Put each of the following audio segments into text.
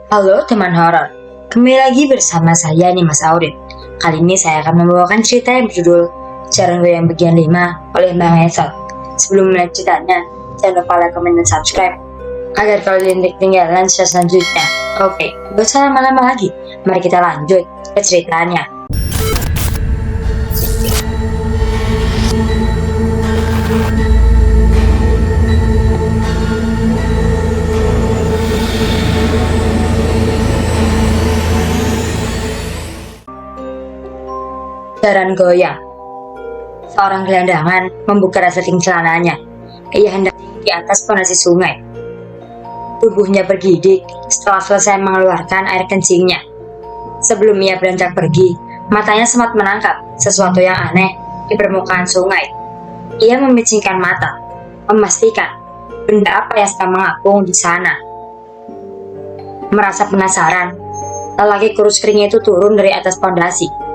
Halo teman horor, kembali lagi bersama saya nih Mas Aurin. Kali ini saya akan membawakan cerita yang berjudul Jarang Goyang bagian 5 oleh Bang Esal. Sebelum mulai ceritanya, jangan lupa like, komen, dan subscribe agar kalian tidak ketinggalan cerita selanjutnya. Oke, gak usah lama-lama lagi, mari kita lanjut ke ceritanya. Jarang goyang. Seorang gelandangan membuka resleting celananya. Ia hendak di atas pondasi sungai. Tubuhnya bergidik setelah selesai mengeluarkan air kencingnya. Sebelum ia beranjak pergi, matanya sempat menangkap sesuatu yang aneh di permukaan sungai. Ia memicingkan mata, memastikan benda apa yang sedang mengapung di sana. Merasa penasaran, lelaki kurus keringnya itu turun dari atas pondasi.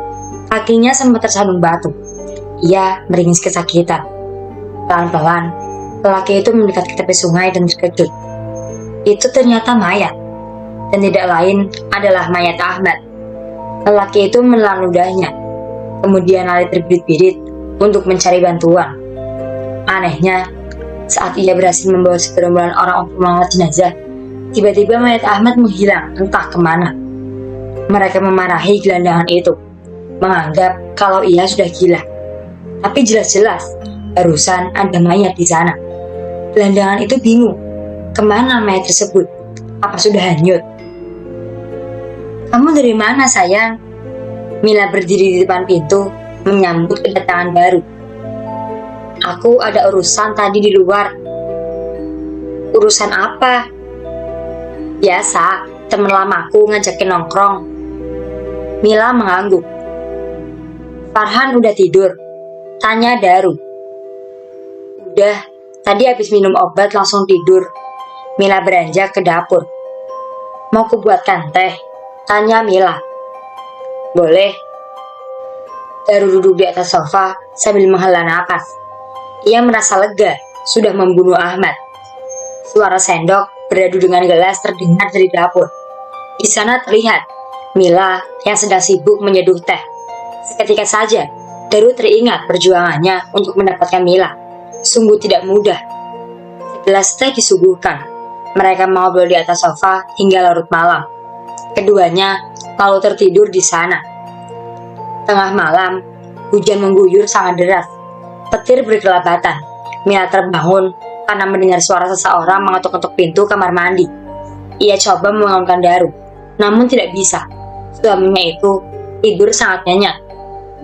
Kakinya sempat tersandung batu. Ia meringis kesakitan. Pelan-pelan, lelaki itu mendekat ke tepi sungai dan terkejut. Itu ternyata mayat, dan tidak lain adalah mayat Ahmad. Lelaki itu menelan ludahnya, kemudian lari terbirit-birit untuk mencari bantuan. Anehnya, saat ia berhasil membawa segerombolan orang untuk mengangkat jenazah, tiba-tiba mayat Ahmad menghilang entah kemana. Mereka memarahi gelandangan itu, menganggap kalau ia sudah gila. Tapi jelas-jelas barusan ada mayat di sana. Gelandangan itu bingung, kemana mayat tersebut? Apa sudah hanyut? Kamu dari mana sayang? Mila berdiri di depan pintu menyambut kedatangan baru. Aku ada urusan tadi di luar. Urusan apa? Biasa, teman lamaku ngajakin nongkrong. Mila mengangguk. Farhan udah tidur? Tanya Daru. Udah, tadi habis minum obat langsung tidur. Mila beranjak ke dapur. Mau kubuatkan teh? Tanya Mila. Boleh. Daru duduk di atas sofa sambil menghela napas. Ia merasa lega sudah membunuh Ahmad. Suara sendok beradu dengan gelas terdengar dari dapur. Di sana terlihat Mila yang sedang sibuk menyeduh teh. Seketika saja, Daru teringat perjuangannya untuk mendapatkan Mila. Sungguh tidak mudah. Segelas teh disuguhkan. Mereka ngobrol di atas sofa hingga larut malam. Keduanya lalu tertidur di sana. Tengah malam, hujan mengguyur sangat deras. Petir berkelabatan. Mila terbangun karena mendengar suara seseorang mengetuk-ketuk pintu kamar mandi. Ia coba membangunkan Daru, namun tidak bisa. Suaminya itu tidur sangat nyenyak.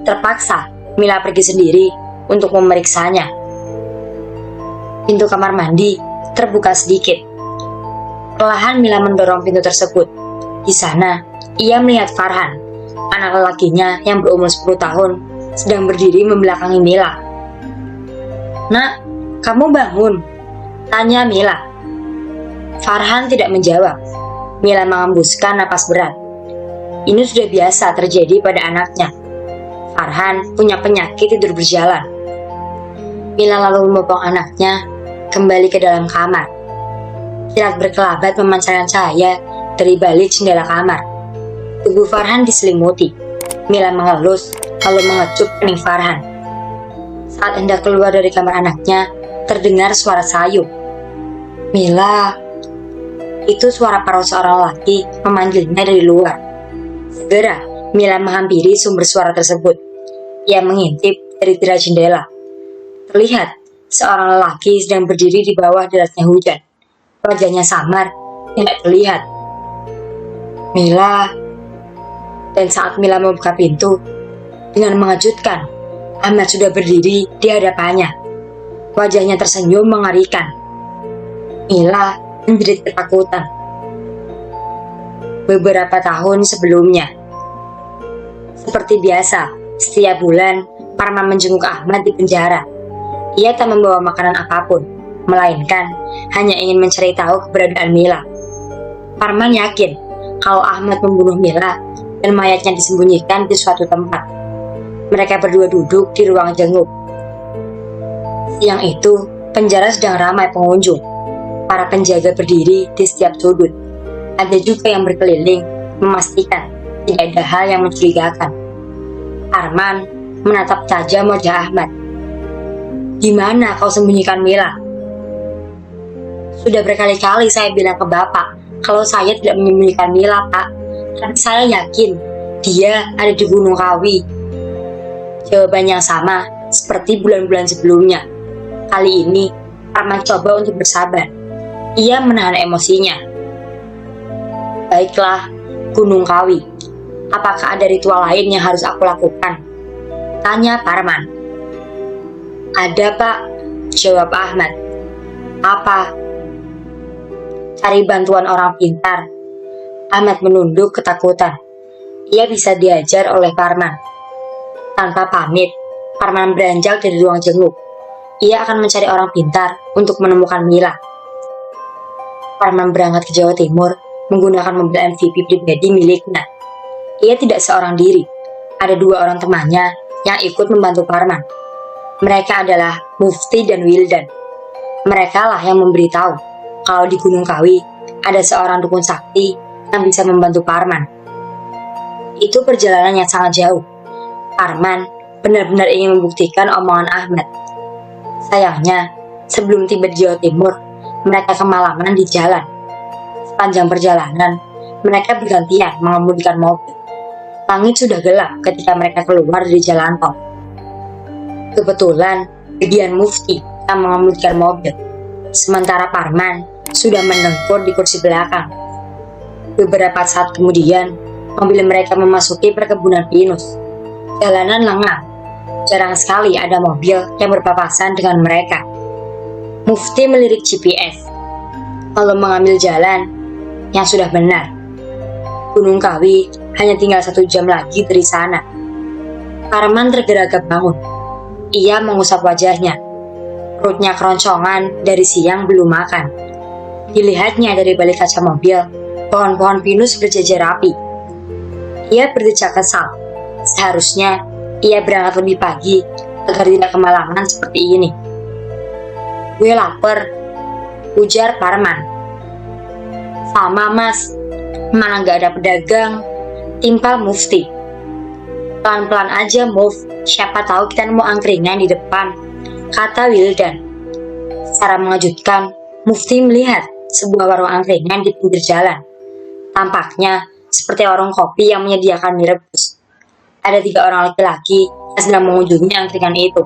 Terpaksa, Mila pergi sendiri untuk memeriksanya. Pintu kamar mandi terbuka sedikit. Perlahan Mila mendorong pintu tersebut. Di sana, ia melihat Farhan, anak lelakinya yang berumur 10 tahun, sedang berdiri membelakangi Mila. Nak, kamu bangun? Tanya Mila. Farhan tidak menjawab. Mila mengembuskan napas berat. Ini sudah biasa terjadi pada anaknya. Farhan punya penyakit tidur berjalan. Mila lalu membopong anaknya kembali ke dalam kamar. Kilat berkelabat memancarkan cahaya dari balik jendela kamar. Tubuh Farhan diselimuti. Mila mengelus lalu mengecup kening Farhan. Saat hendak keluar dari kamar anaknya, terdengar suara sayup. Mila. Itu suara paruh seorang laki memanggilnya dari luar. Segera Mila menghampiri sumber suara tersebut. Ia mengintip dari tirai jendela. Terlihat seorang lelaki sedang berdiri di bawah derasnya hujan. Wajahnya samar, tidak terlihat. Mila. Dan saat Mila membuka pintu, dengan mengejutkan, Ahmad sudah berdiri di hadapannya. Wajahnya tersenyum mengerikan. Mila menjerit ketakutan. Beberapa tahun sebelumnya, seperti biasa, setiap bulan Parman menjenguk Ahmad di penjara. Ia tak membawa makanan apapun, melainkan hanya ingin mencari tahu keberadaan Mila. Parman yakin kalau Ahmad membunuh Mila dan mayatnya disembunyikan di suatu tempat. Mereka berdua duduk di ruang jenguk. Siang itu, penjara sedang ramai pengunjung. Para penjaga berdiri di setiap sudut. Ada juga yang berkeliling, memastikan tidak ada hal yang mencurigakan. Arman menatap tajam wajah Ahmad. "Di mana kau sembunyikan Mila?" "Sudah berkali-kali saya bilang ke Bapak kalau saya tidak menyembunyikan Mila, Pak. Tapi saya yakin dia ada di Gunung Kawi." Jawaban yang sama seperti bulan-bulan sebelumnya. Kali ini, Arman coba untuk bersabar. Ia menahan emosinya. "Baiklah, Gunung Kawi. Apakah ada ritual lain yang harus aku lakukan?" tanya Parman. "Ada, Pak," jawab Ahmad. "Apa?" "Cari bantuan orang pintar." Ahmad menunduk ketakutan. Ia bisa diajar oleh Parman. Tanpa pamit, Parman beranjak dari ruang jenguk. Ia akan mencari orang pintar untuk menemukan Mila. Parman berangkat ke Jawa Timur menggunakan mobil MVP pribadi miliknya. Ia tidak seorang diri. Ada 2 orang temannya yang ikut membantu Parman. Mereka adalah Mufti dan Wildan. Mereka lah yang memberitahu kalau di Gunung Kawi ada seorang dukun sakti yang bisa membantu Parman. Itu perjalanan yang sangat jauh. Parman benar-benar ingin membuktikan omongan Ahmad. Sayangnya, sebelum tiba di Jawa Timur, mereka kemalaman di jalan. Sepanjang perjalanan, mereka bergantian mengemudikan mobil. Langit sudah gelap ketika mereka keluar dari jalan tol. Kebetulan, bagian Mufti yang mengemudikan mobil, sementara Parman sudah menempur di kursi belakang. Beberapa saat kemudian, mobil mereka memasuki perkebunan pinus. Jalanan lengang. Jarang sekali ada mobil yang berpapasan dengan mereka. Mufti melirik GPS, lalu mengambil jalan yang sudah benar. Gunung Kawi hanya tinggal 1 jam lagi dari sana. Parman tergeragat bangun. Ia mengusap wajahnya. Perutnya keroncongan dari siang belum makan. Dilihatnya dari balik kaca mobil, pohon-pohon pinus berjejer rapi. Ia berdecak kesal. Seharusnya ia berangkat lebih pagi agar tidak kemalaman seperti ini. "Gue lapar," ujar Parman. "Sama, Mas. Mana gak ada pedagang," timpal Mufti. "Pelan-pelan aja, Muf. Siapa tahu kita nemu angkringan di depan," kata Wildan. Secara mengejutkan, Mufti melihat sebuah warung angkringan di pinggir jalan. Tampaknya seperti warung kopi yang menyediakan mie rebus. Ada 3 orang laki-laki yang sedang mengunjungi angkringan itu.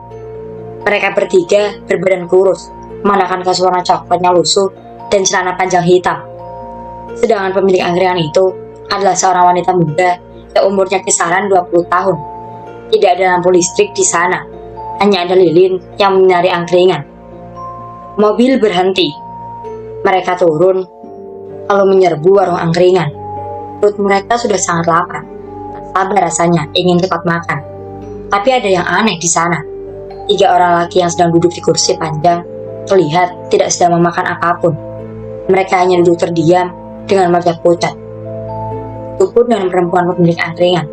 Mereka bertiga berbadan kurus, mengenakan kaos warna coklat yang lusuh dan celana panjang hitam. Sedangkan pemilik angkringan itu adalah seorang wanita muda yang umurnya kisaran 20 tahun. Tidak ada lampu listrik di sana, hanya ada lilin yang menyinari angkringan. Mobil berhenti. Mereka turun, lalu menyerbu warung angkringan. Perut mereka sudah sangat lapar. Tak sabar rasanya ingin cepat makan. Tapi ada yang aneh di sana. 3 orang laki yang sedang duduk di kursi panjang terlihat tidak sedang memakan apapun. Mereka hanya duduk terdiam dengan wajah pucat. Tuput dengan perempuan pemilik angkringan.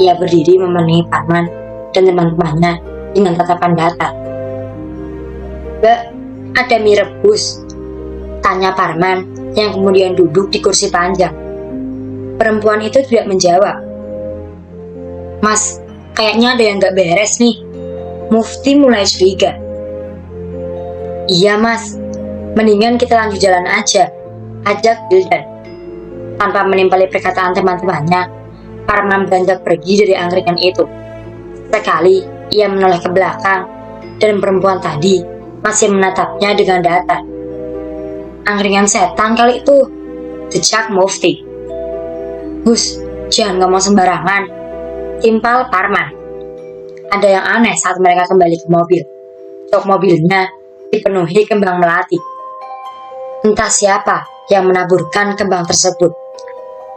Ia berdiri memenuhi Parman dan teman-temannya dengan tatapan datar. "Mbak, ada mie rebus?" tanya Parman yang kemudian duduk di kursi panjang. Perempuan itu tidak menjawab. "Mas, kayaknya ada yang gak beres nih." Mufti mulai curiga. "Iya, Mas. Mendingan kita lanjut jalan aja," ajak Wildan. Tanpa menimpali perkataan teman-temannya, Parman beranjak pergi dari angkringan itu. Sekali ia menoleh ke belakang, dan perempuan tadi masih menatapnya dengan datar. "Angkringan setan kali itu," decak Mufti. "Gus, jangan ngomong sembarangan," timpal Parman. Ada yang aneh saat mereka kembali ke mobil. Jok mobilnya dipenuhi kembang melati. Entah siapa yang menaburkan kembang tersebut.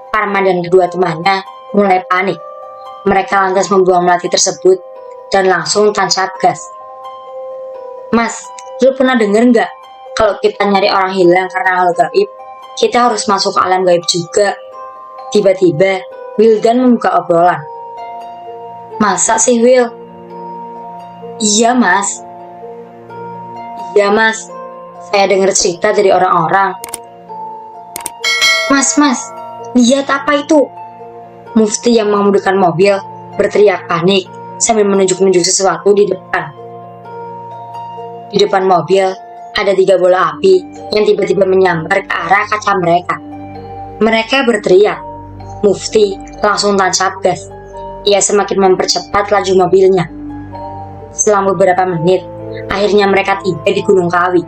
Parman dan kedua temannya mulai panik. Mereka lantas membuang melati tersebut dan langsung tancap gas. "Mas, lu pernah denger nggak kalau kita nyari orang hilang karena hal gaib, kita harus masuk ke alam gaib juga?" Tiba-tiba Wildan membuka obrolan. "Masa sih, Will?" "Iya, Mas. Iya, Mas. Saya dengar cerita dari orang-orang. Mas, lihat apa itu? Mufti yang mengemudikan mobil berteriak panik sambil menunjuk-nunjuk sesuatu di depan. Di depan mobil ada 3 bola api yang tiba-tiba menyambar ke arah kaca mereka. Mereka berteriak. Mufti langsung tancap gas. Ia semakin mempercepat laju mobilnya. Selang beberapa menit, akhirnya mereka tiba di Gunung Kawi.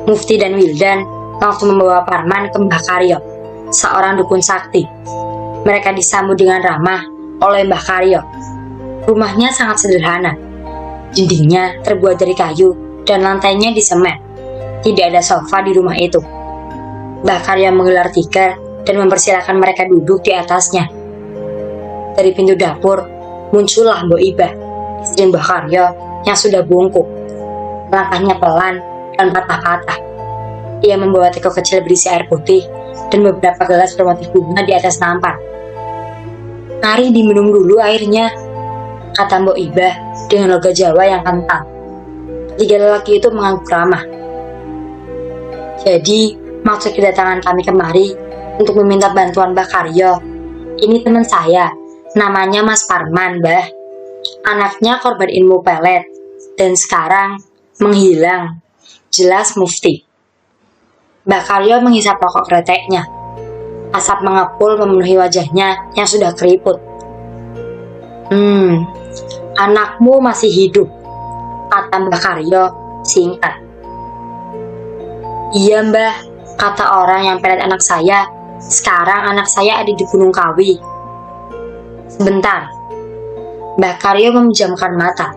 Mufti dan Wildan langsung membawa Parman ke Mbah Karyo, seorang dukun sakti. Mereka disambut dengan ramah oleh Mbah Karyo. Rumahnya sangat sederhana. Dindingnya terbuat dari kayu dan lantainya di semen. Tidak ada sofa di rumah itu. Mbah Karyo menggelar tikar dan mempersilahkan mereka duduk di atasnya. Dari pintu dapur muncullah Mbok Ibah, istri Mbah Karyo yang sudah bungkuk. Langkahnya pelan dan patah-patah. Ia membawa teko kecil berisi air putih dan beberapa gelas bermotif bunga di atas nampan. "Mari diminum dulu airnya," kata Mbok Ibah dengan logat Jawa yang kental. Ketiga lelaki itu mengangguk ramah. "Jadi, maksud kedatangan kami kemari untuk meminta bantuan Mbah Karyo. Ini teman saya, namanya Mas Parman, Mbah. Anaknya korban ilmu pelet dan sekarang menghilang," jelas Mufti. Mbah Karyo menghisap rokok kreteknya. Asap mengepul memenuhi wajahnya yang sudah keriput. Anakmu masih hidup," kata Mbah Karyo singkat. "Iya Mbah, kata orang yang pelet anak saya. Sekarang anak saya ada di Gunung Kawi." Sebentar. Mbah Karyo memejamkan mata.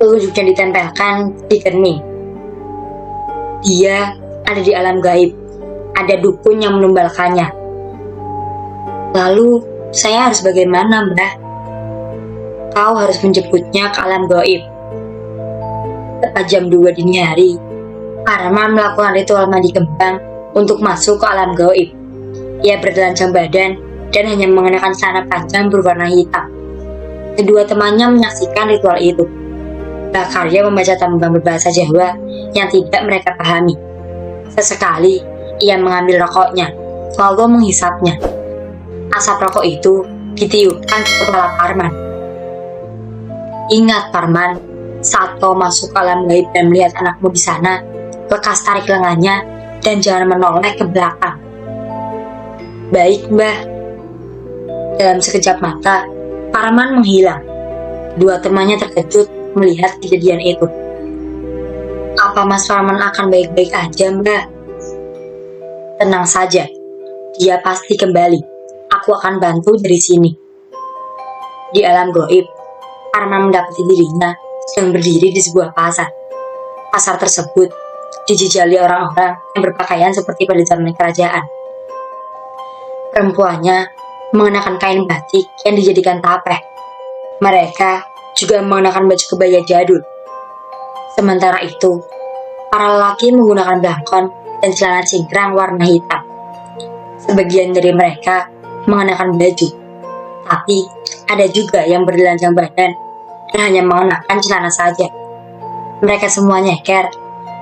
Telunjuknya ditempelkan di kening. "Dia ada di alam gaib. Ada dukun yang menumbalkannya." "Lalu saya harus bagaimana, Mbah?" "Kau harus menjemputnya ke alam gaib." Tepat jam 2 dini hari, Parman melakukan ritual mandi kembang untuk masuk ke alam gaib. Ia bertelanjang badan dan hanya mengenakan celana panjang berwarna hitam. Kedua temannya menyaksikan ritual itu. Mbah Karyo membaca tambang berbahasa Jawa yang tidak mereka pahami. Sesekali, ia mengambil rokoknya, lalu menghisapnya. Asap rokok itu ditiupkan ke kepala Parman. "Ingat Parman, saat kau masuk ke alam gaib dan melihat anakmu di sana, lekas tarik lengannya dan jangan menoleh ke belakang." "Baik, Mbah." Dalam sekejap mata, Parman menghilang. Dua temannya terkejut melihat kejadian itu. "Apa Mas Parman akan baik-baik aja, Mbah?" "Tenang saja, dia pasti kembali. Aku akan bantu dari sini." Di alam gaib, Parman mendapati dirinya sedang berdiri di sebuah pasar. Pasar tersebut dijejali orang-orang yang berpakaian seperti pada zaman kerajaan. Perempuannya mengenakan kain batik yang dijadikan tapeh. Mereka juga mengenakan baju kebaya jadul. Sementara itu, para lelaki menggunakan belangkon dan celana cingkrang warna hitam. Sebagian dari mereka mengenakan baju, tapi ada juga yang bertelanjang badan dan hanya mengenakan celana saja. Mereka semua nyeker,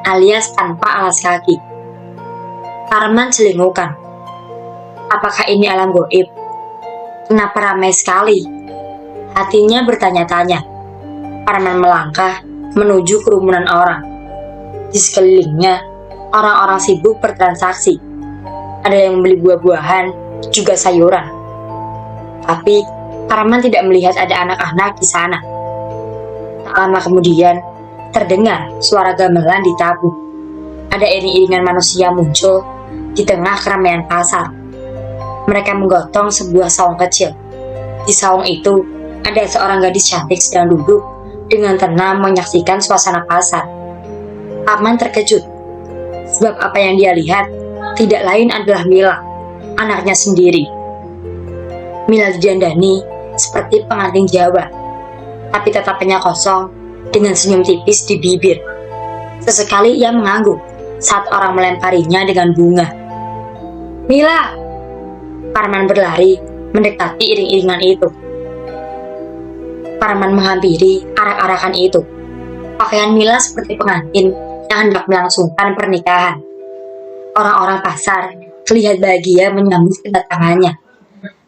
alias tanpa alas kaki. Parman celingukan. Apakah ini alam gaib? Kenapa ramai sekali? Hatinya bertanya-tanya. Parman melangkah menuju kerumunan orang. Di sekelilingnya, orang-orang sibuk bertransaksi. Ada yang membeli buah-buahan, juga sayuran. Tapi, Parman tidak melihat ada anak-anak di sana. Tak lama kemudian, terdengar suara gamelan di tabu. Ada iring-iringan manusia muncul di tengah keramaian pasar. Mereka menggotong sebuah saung kecil. Di saung itu, ada seorang gadis cantik sedang duduk dengan tenang menyaksikan suasana pasar. Parman terkejut, sebab apa yang dia lihat tidak lain adalah Mila, anaknya sendiri. Mila didandani seperti pengantin Jawa, tapi tatapannya kosong dengan senyum tipis di bibir. Sesekali ia mengangguk saat orang melemparinya dengan bunga. "Mila!" Parman berlari mendekati iring-iringan itu. Parman menghampiri arak-arakan itu. Pakaian Mila seperti pengantin yang hendak melangsungkan pernikahan. Orang-orang pasar terlihat bahagia menyambut kedatangannya.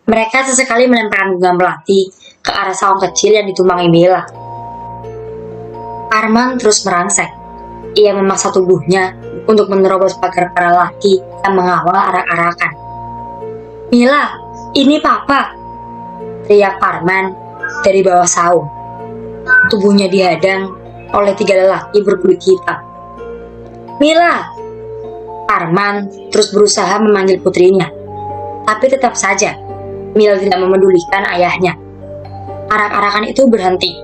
Mereka sesekali melemparkan bunga melati ke arah saung kecil yang ditumpangi Mila. Arman terus merangsek. Ia memaksa tubuhnya untuk menerobos pagar para laki yang mengawal arak-arakan. "Mila, ini Papa!" teriak Arman dari bawah saung. Tubuhnya dihadang oleh 3 lelaki berkulit hitam. "Mila!" Arman terus berusaha memanggil putrinya, tapi tetap saja Mila tidak memedulikan ayahnya. Arak-arakan itu berhenti.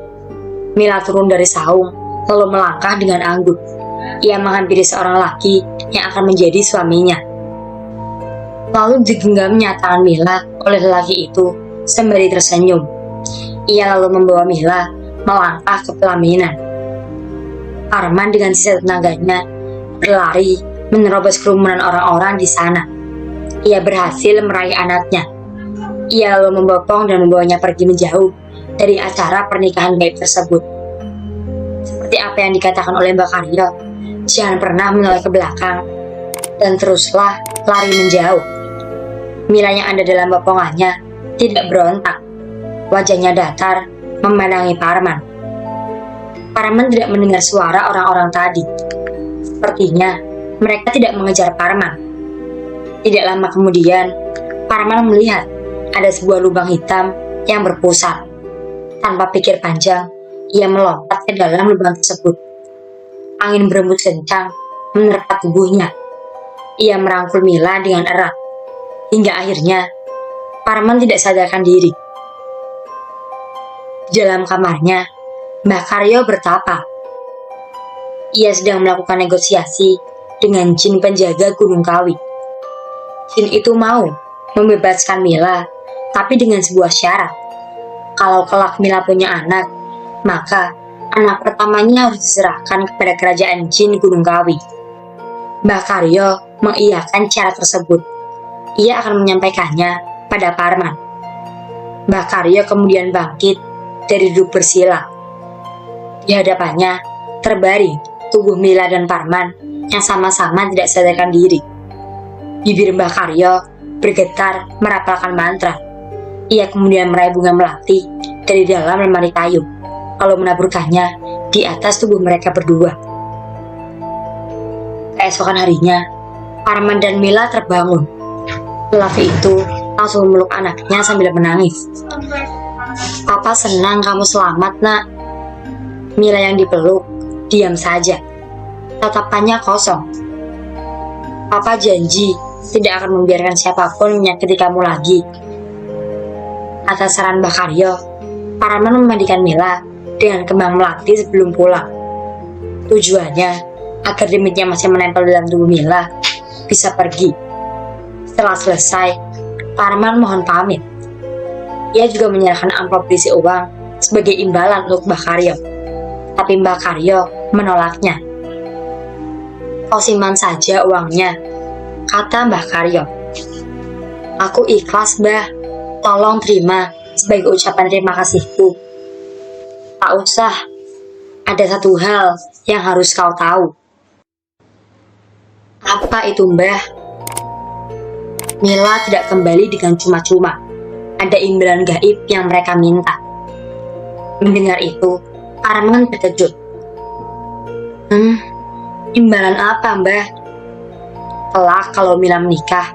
Mila turun dari saung, lalu melangkah dengan anggun. Ia menghampiri seorang laki yang akan menjadi suaminya. Lalu digenggamnya tangan Mila oleh lelaki itu sembari tersenyum. Ia lalu membawa Mila melangkah ke pelaminan. Arman dengan sisa tenaganya berlari menerobos kerumunan orang-orang di sana. Ia berhasil meraih anaknya. Ia lalu membopong dan membawanya pergi menjauh dari acara pernikahan gaib tersebut. Seperti apa yang dikatakan oleh Mbak Karyo, jangan pernah menoleh ke belakang dan teruslah lari menjauh. Mila yang ada dalam bopongannya tidak berontak. Wajahnya datar memandangi Parman. Parman tidak mendengar suara orang-orang tadi. Sepertinya mereka tidak mengejar Parman. Tidak lama kemudian, Parman melihat ada sebuah lubang hitam yang berpusat. Tanpa pikir panjang, ia melompat ke dalam lubang tersebut. Angin berembus kencang menerpa tubuhnya. Ia merangkul Mila dengan erat. Hingga akhirnya, Parman tidak sadarkan diri. Di dalam kamarnya, Mbah Karyo bertapa. Ia sedang melakukan negosiasi dengan jin penjaga Gunung Kawi. Jin itu mau membebaskan Mila, tapi dengan sebuah syarat. Kalau kelak Mila punya anak, maka anak pertamanya harus diserahkan kepada kerajaan jin Gunung Kawi. Mbah Karyo mengiyakan syarat tersebut. Ia akan menyampaikannya pada Parman. Mbah Karyo kemudian bangkit dari duduk bersila. Di hadapannya terbaring tubuh Mila dan Parman yang sama-sama tidak sadarkan diri. Bibir Mbah Karyo bergetar merapalkan mantra. Ia kemudian meraih bunga melati dari dalam lemari kayu, lalu menaburkannya di atas tubuh mereka berdua. Keesokan harinya, Parman dan Mila terbangun. Lelaki itu langsung memeluk anaknya sambil menangis. "Papa senang kamu selamat, Nak." Mila yang dipeluk diam saja. Tatapannya kosong. "Papa janji tidak akan membiarkan siapapun menyakiti kamu lagi." Atas saran Mbah Karyo, Parman memandikan Mila dengan kembang melati sebelum pulang. Tujuannya agar demitnya masih menempel dalam tubuh Mila bisa pergi. Setelah selesai, Parman mohon pamit. Ia juga menyerahkan amplop berisi uang sebagai imbalan untuk Mbah Karyo. Tapi Mbah Karyo menolaknya. "Kau simpan saja uangnya," kata Mbah Karyo. "Aku ikhlas, Mbah. Tolong terima sebagai ucapan terima kasihku." "Tak usah. Ada satu hal yang harus kau tahu." "Apa itu, Mbah?" "Mila tidak kembali dengan cuma-cuma. Ada imbalan gaib yang mereka minta." Mendengar itu, Arman terkejut. Imbalan apa, Mbah?" "Kelak kalau Mila menikah,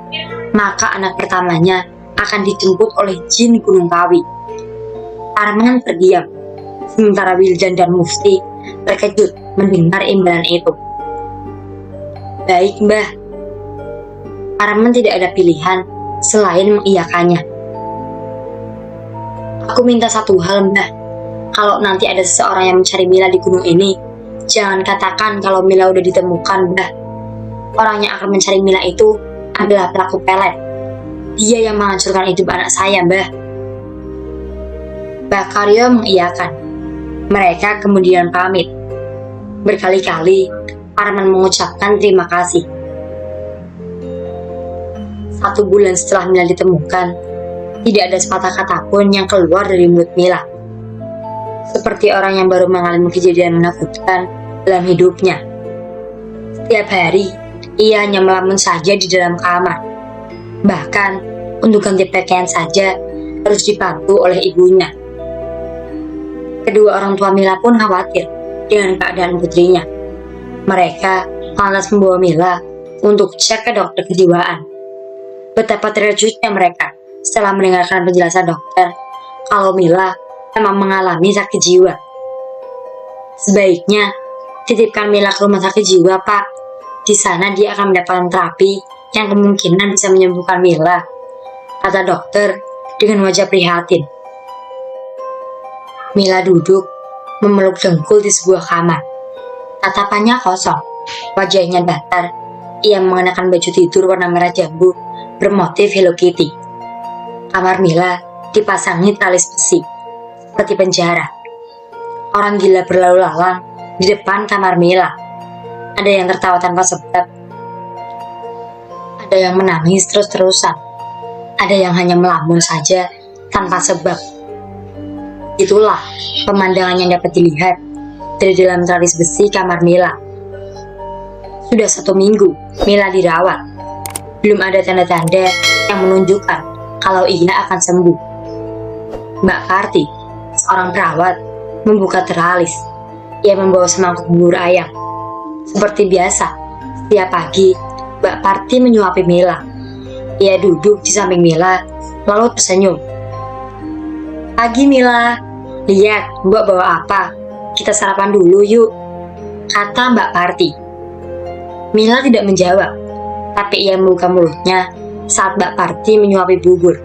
maka anak pertamanya akan dijemput oleh jin Gunung Kawi." Arman terdiam, sementara Wildan dan Mufti terkejut mendengar imbalan itu. "Baik, Mbah." Arman tidak ada pilihan selain mengiyakannya. "Aku minta satu hal, Mbah. Kalau nanti ada seseorang yang mencari Mila di gunung ini, jangan katakan kalau Mila udah ditemukan, Mbah. Orang yang akan mencari Mila itu adalah pelaku pelet. Dia yang menghancurkan hidup anak saya, Mbah." Mbah Karyo mengiyakan. Mereka kemudian pamit. Berkali-kali Arman mengucapkan terima kasih. 1 bulan setelah Mila ditemukan, tidak ada sepatah kata pun yang keluar dari mulut Mila. Seperti orang yang baru mengalami kejadian menakutkan dalam hidupnya. Setiap hari, ia hanya melamun saja di dalam kamar. Bahkan untuk ganti pakaian saja harus dibantu oleh ibunya. Kedua orang tua Mila pun khawatir dengan keadaan putrinya. Mereka lantas membawa Mila untuk cek ke dokter kejiwaan. Betapa terkejutnya mereka setelah mendengarkan penjelasan dokter kalau Mila memang mengalami sakit jiwa. Sebaiknya titipkan Mila ke rumah sakit jiwa, Pak. Di sana dia akan mendapatkan terapi yang kemungkinan bisa menyembuhkan Mila, kata dokter dengan wajah prihatin. Mila duduk memeluk dengkul di sebuah kamar. Tatapannya kosong, wajahnya datar. Ia mengenakan baju tidur warna merah jambu bermotif Hello Kitty. Kamar Mila dipasangi tali besi, seperti penjara. Orang gila berlalu lalang di depan kamar Mila. Ada yang tertawa tanpa sebab. Ada yang menangis terus-terusan. Ada yang hanya melamun saja tanpa sebab. Itulah pemandangan yang dapat dilihat dari dalam tralis besi kamar Mila. Sudah 1 minggu Mila dirawat. Belum ada tanda-tanda yang menunjukkan kalau ia akan sembuh. Mbak Karti, seorang perawat, membuka teralis. Ia membawa semangkuk bubur ayam. Seperti biasa, setiap pagi Mbak Karti menyuapi Mila. Ia duduk di samping Mila, lalu tersenyum. "Pagi Mila, lihat Mbak bawa apa? Kita sarapan dulu yuk," kata Mbak Karti. Mila tidak menjawab, tapi ia membuka mulutnya saat Mbak Karti menyuapi bubur.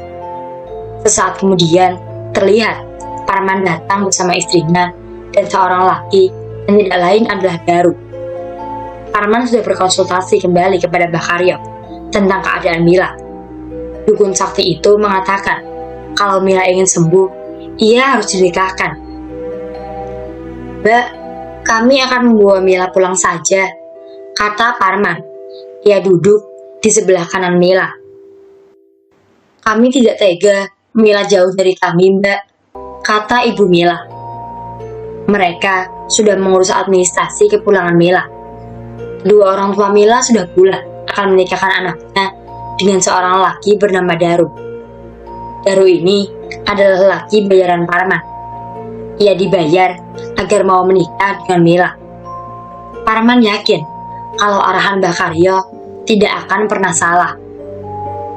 Sesaat kemudian, terlihat Parman datang bersama istrinya dan seorang laki yang tidak lain adalah Daru. Parman sudah berkonsultasi kembali kepada Mbak Karyo tentang keadaan Mila. Dukun sakti itu mengatakan kalau Mila ingin sembuh, ia harus dinikahkan. "Mbak, kami akan membawa Mila pulang saja," kata Parman. Ia duduk di sebelah kanan Mila. "Kami tidak tega Mila jauh dari kami, Mbak," kata ibu Mila. Mereka sudah mengurus administrasi kepulangan Mila. Kedua orang tua Mila sudah bulat akan menikahkan anaknya dengan seorang laki bernama Daru. Daru ini adalah laki bayaran Parman. Ia dibayar agar mau menikah dengan Mila. Parman yakin kalau arahan Mbak Karyo tidak akan pernah salah.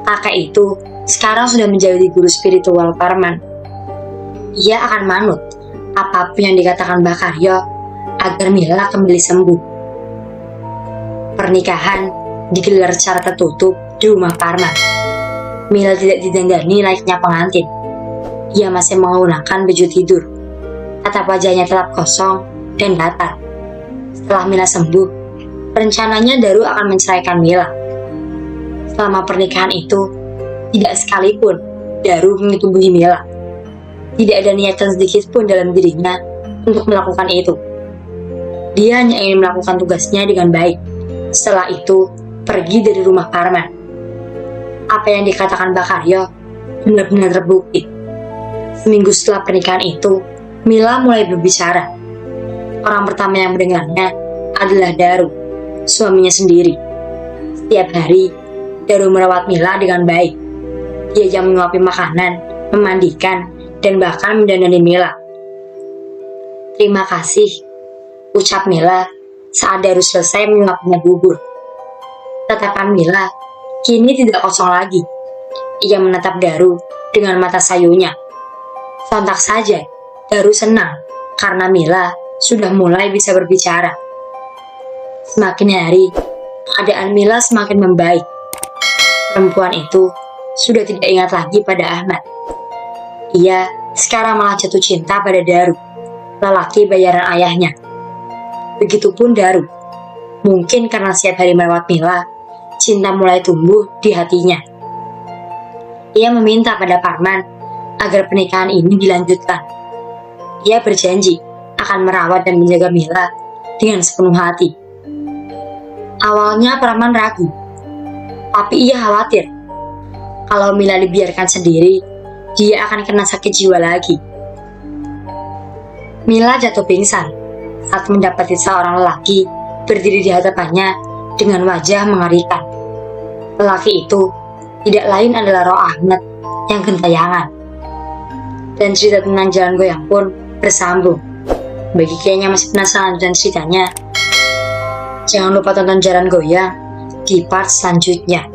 Kakek itu sekarang sudah menjadi guru spiritual Parman. Ia akan manut apapun yang dikatakan Mbak Karyo agar Mila kembali sembuh. Pernikahan digelar secara tertutup di rumah Parman. Mila tidak didandani layaknya pengantin. Ia masih menggunakan baju tidur. Tatap wajahnya tetap kosong dan datar. Setelah Mila sembuh, rencananya Daru akan menceraikan Mila. Selama pernikahan itu, tidak sekalipun Daru menyetubuhi Mila. Tidak ada niatan sedikit pun dalam dirinya untuk melakukan itu. Dia hanya ingin melakukan tugasnya dengan baik. Setelah itu, pergi dari rumah Parman. Apa yang dikatakan Mbak Karyo benar-benar terbukti. Seminggu setelah pernikahan itu, Mila mulai berbicara. Orang pertama yang mendengarnya adalah Daru, suaminya sendiri. Setiap hari, Daru merawat Mila dengan baik. Dia yang menyuapi makanan, memandikan, dan bahkan mendandani Mila. "Terima kasih," ucap Mila saat Daru selesai menyuapinya bubur. Tatapan Mila kini tidak kosong lagi. Ia menatap Daru dengan mata sayunya. Sontak saja, Daru senang karena Mila sudah mulai bisa berbicara. Semakin hari, keadaan Mila semakin membaik. Perempuan itu sudah tidak ingat lagi pada Ahmad. Ia sekarang malah jatuh cinta pada Daru, lelaki bayaran ayahnya. Begitupun Daru. Mungkin karena setiap hari merawat Mila, cinta mulai tumbuh di hatinya. Ia meminta pada Parman agar pernikahan ini dilanjutkan. Ia berjanji akan merawat dan menjaga Mila dengan sepenuh hati. Awalnya Parman ragu, tapi ia khawatir kalau Mila dibiarkan sendiri, dia akan kena sakit jiwa lagi. Mila jatuh pingsan saat mendapati seorang lelaki berdiri di hadapannya dengan wajah mengerikan. Lelaki itu tidak lain adalah Roh Ahmad yang gentayangan. Dan cerita tentang jalan goyang pun bersambung. Bagi kalian yang masih penasaran dengan ceritanya, jangan lupa tonton Jalan Goyang di part selanjutnya.